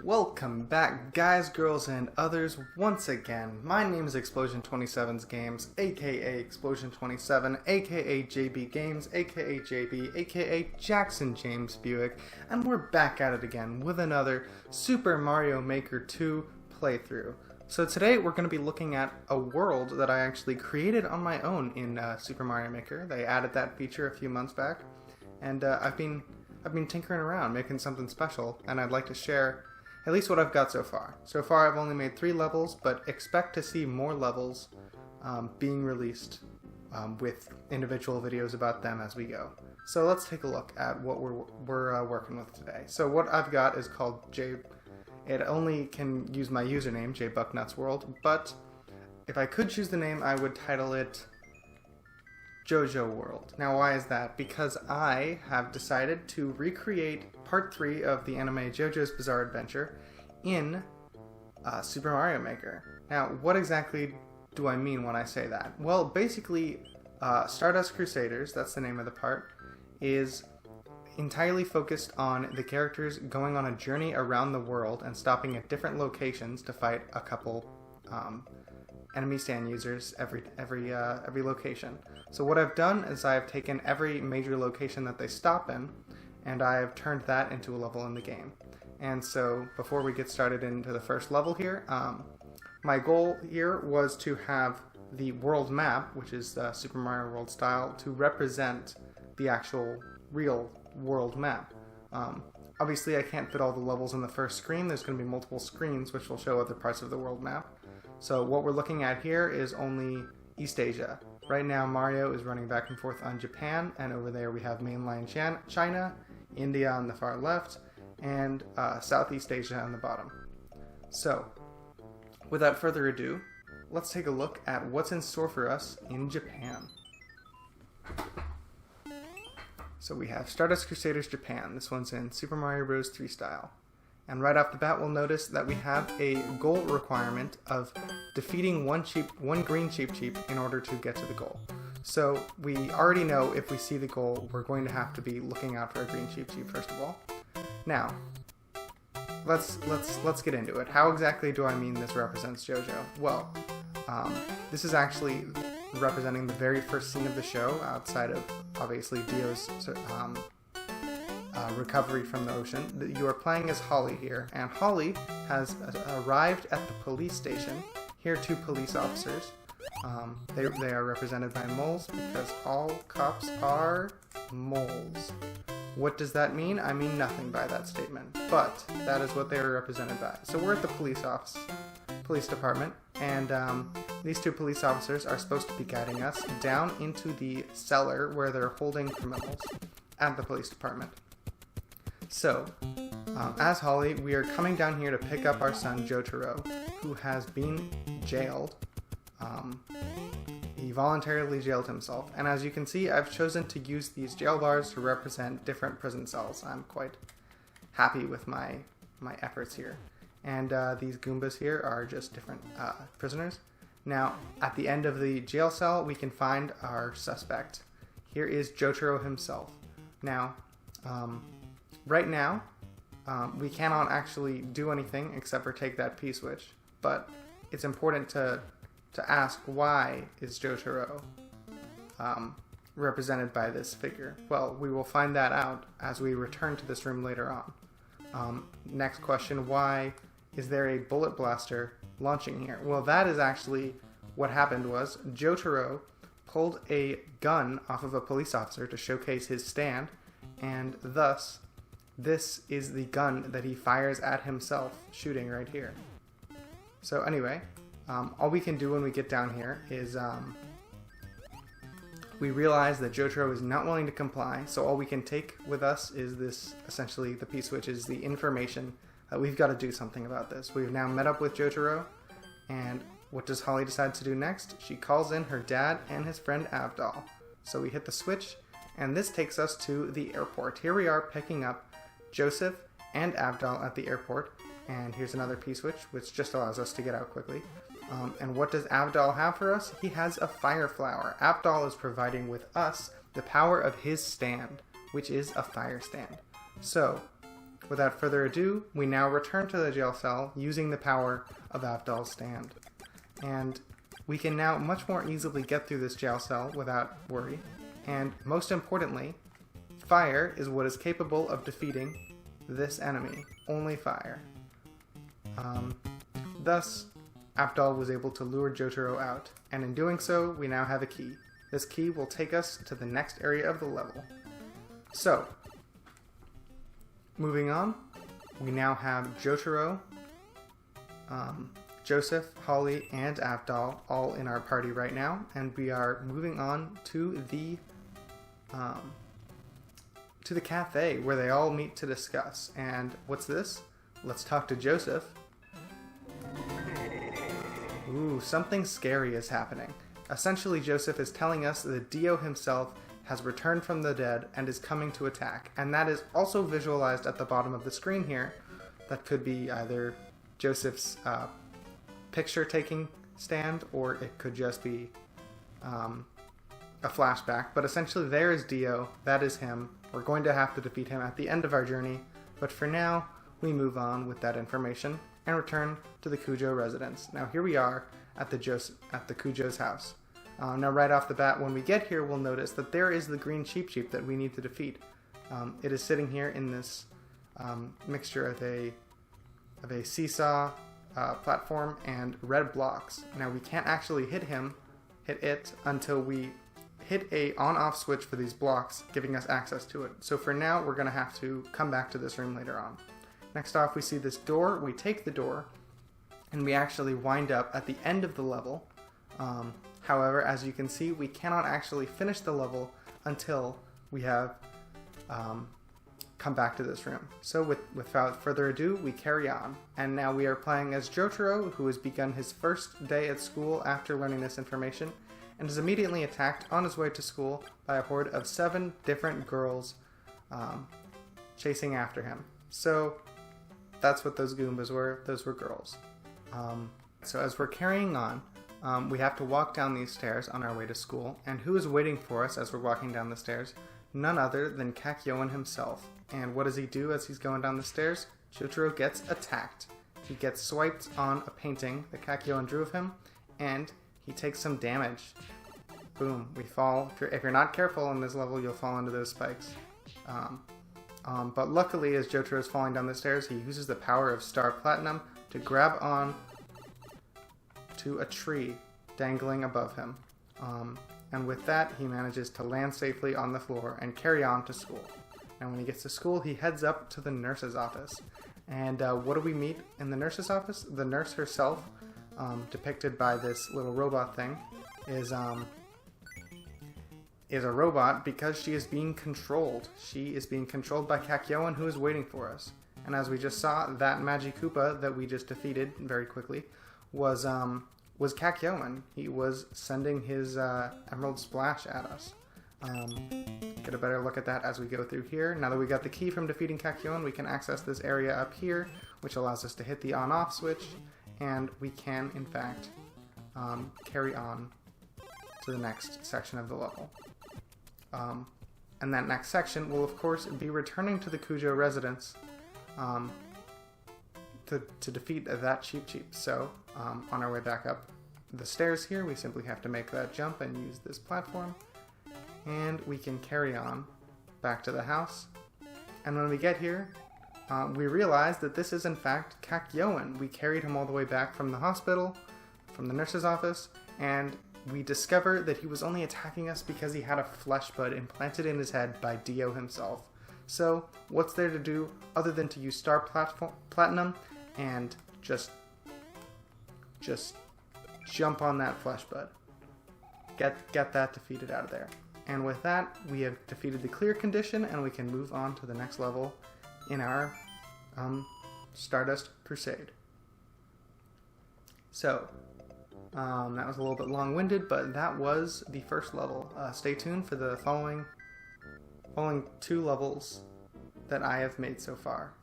Welcome back, guys, girls, and others, once again. My name is Explosion27's Games, aka Explosion27, aka JB Games, aka JB, aka Jackson James Buick, and we're back at it again with another Super Mario Maker 2 playthrough. So today we're going to be looking at a world that I actually created on my own in Super Mario Maker. They added that feature a few months back, and I've been tinkering around, making something special, and I'd like to share at least what I've got so far. So far I've only made 3 levels, but expect to see more levels being released with individual videos about them as we go. So let's take a look at what we're working with today. So what I've got is called it only can use my username, JBucknutsWorld, but if I could choose the name, I would title it Jojo World. Now why is that? Because I have decided to recreate part 3 of the anime JoJo's Bizarre Adventure in Super Mario Maker. Now what exactly do I mean when I say that? Well, basically Stardust Crusaders, that's the name of the part, is entirely focused on the characters going on a journey around the world and stopping at different locations to fight a couple enemy stand users every location. So what I've done is I've taken every major location that they stop in, and I've turned that into a level in the game. And so before we get started into the first level here, my goal here was to have the world map, which is Super Mario World style, to represent the actual real world map. Obviously I can't fit all the levels in the first screen. There's going to be multiple screens which will show other parts of the world map. So what we're looking at here is only East Asia. Right now Mario is running back and forth on Japan, and over there we have mainland China, India on the far left, and Southeast Asia on the bottom. So without further ado, let's take a look at what's in store for us in Japan. So we have Stardust Crusaders Japan. This one's in Super Mario Bros. 3 style. And right off the bat, we'll notice that we have a goal requirement of defeating one green Cheep in order to get to the goal. So we already know if we see the goal, we're going to have to be looking out for a green Cheep first of all. Now, let's get into it. How exactly do I mean this represents JoJo? Well, this is actually representing the very first scene of the show, outside of obviously Dio's recovery from the ocean. You are playing as Holly here, and Holly has arrived at the police station. Here are 2 police officers. They are represented by moles because all cops are moles. What does that mean? I mean nothing by that statement, but that is what they are represented by. So we're at the police department, and these 2 police officers are supposed to be guiding us down into the cellar where they're holding criminals at the police department. So, as Holly, we are coming down here to pick up our son Jotaro, who has been jailed. He voluntarily jailed himself, and as you can see, I've chosen to use these jail bars to represent different prison cells. I'm quite happy with my efforts here. And these Goombas here are just different prisoners. Now, at the end of the jail cell, we can find our suspect. Here is Jotaro himself. Now, right now, we cannot actually do anything except for take that P-switch, but it's important to ask, why is Jotaro represented by this figure? Well, we will find that out as we return to this room later on. Next question, why is there a bullet blaster launching here? Well, that is actually what happened was Jotaro pulled a gun off of a police officer to showcase his stand, and thus this is the gun that he fires at himself, shooting right here. So anyway, all we can do when we get down here is we realize that Jotaro is not willing to comply, so all we can take with us is this, essentially the P-switch is the information that we've got to do something about this. We've now met up with Jotaro, and what does Holly decide to do next? She calls in her dad and his friend Avdol. So we hit the switch, and this takes us to the airport. Here we are picking up Joseph and Avdol at the airport, and here's another P-switch, which just allows us to get out quickly. And what does Avdol have for us? He has a fire flower. Avdol is providing with us the power of his stand, which is a fire stand. So without further ado, we now return to the jail cell using the power of Avdol's stand. And we can now much more easily get through this jail cell without worry. And most importantly, fire is what is capable of defeating this enemy. Only fire. Thus, Avdol was able to lure Jotaro out, and in doing so, we now have a key. This key will take us to the next area of the level. So, moving on, we now have Jotaro, Joseph, Holly, and Avdol all in our party right now, and we are moving on to the cafe where they all meet to discuss. And what's this? Let's talk to Joseph. Ooh, something scary is happening. Essentially, Joseph is telling us that Dio himself has returned from the dead and is coming to attack. And that is also visualized at the bottom of the screen here. That could be either Joseph's picture-taking stand, or it could just be a flashback. But essentially, there is Dio. That is him. We're going to have to defeat him at the end of our journey. But for now, we move on with that information and return to the Kujo residence. Now here we are at the Kujo's house. Now right off the bat, when we get here, we'll notice that there is the green Cheep that we need to defeat. It is sitting here in this mixture of a seesaw platform and red blocks. Now we can't actually hit it until we hit a on-off switch for these blocks, giving us access to it. So for now, we're going to have to come back to this room later on. Next off, we see this door. We take the door, and we actually wind up at the end of the level. However, as you can see, we cannot actually finish the level until we have come back to this room. So without further ado, we carry on. And now we are playing as Jotaro, who has begun his first day at school after learning this information, and is immediately attacked on his way to school by a horde of 7 different girls chasing after him. So that's what those Goombas were. Those were girls. So as we're carrying on, we have to walk down these stairs on our way to school. And who is waiting for us as we're walking down the stairs? None other than Kakyoin himself. And what does he do as he's going down the stairs? Jotaro gets attacked. He gets swiped on a painting that Kakyoin drew of him, and he takes some damage. Boom, we fall. If you're not careful in this level, you'll fall into those spikes. But luckily, as Jotaro is falling down the stairs, he uses the power of Star Platinum to grab on to a tree dangling above him. And with that, he manages to land safely on the floor and carry on to school. Now when he gets to school, he heads up to the nurse's office. And what do we meet in the nurse's office? The nurse herself, depicted by this little robot thing, is a robot because she is being controlled. She is being controlled by Kakyoin, who is waiting for us. And as we just saw, that Magikoopa that we just defeated very quickly was Kakyoin. He was sending his Emerald Splash at us. Get a better look at that as we go through here. Now that we got the key from defeating Kakyoin, we can access this area up here, which allows us to hit the on-off switch, and we can, in fact, carry on to the next section of the level. And that next section will, of course, be returning to the Kujo residence to defeat that Cheep. So, on our way back up the stairs here, we simply have to make that jump and use this platform. And we can carry on back to the house. And when we get here, we realize that this is in fact Kakyoin. We carried him all the way back from the hospital, from the nurse's office, and we discover that he was only attacking us because he had a flesh bud implanted in his head by Dio himself. So, what's there to do other than to use Star Platinum and just jump on that flesh bud. Get that defeated out of there. And with that, we have defeated the clear condition, and we can move on to the next level in our Stardust Crusade. So, that was a little bit long-winded, but that was the first level. Stay tuned for the following 2 levels that I have made so far.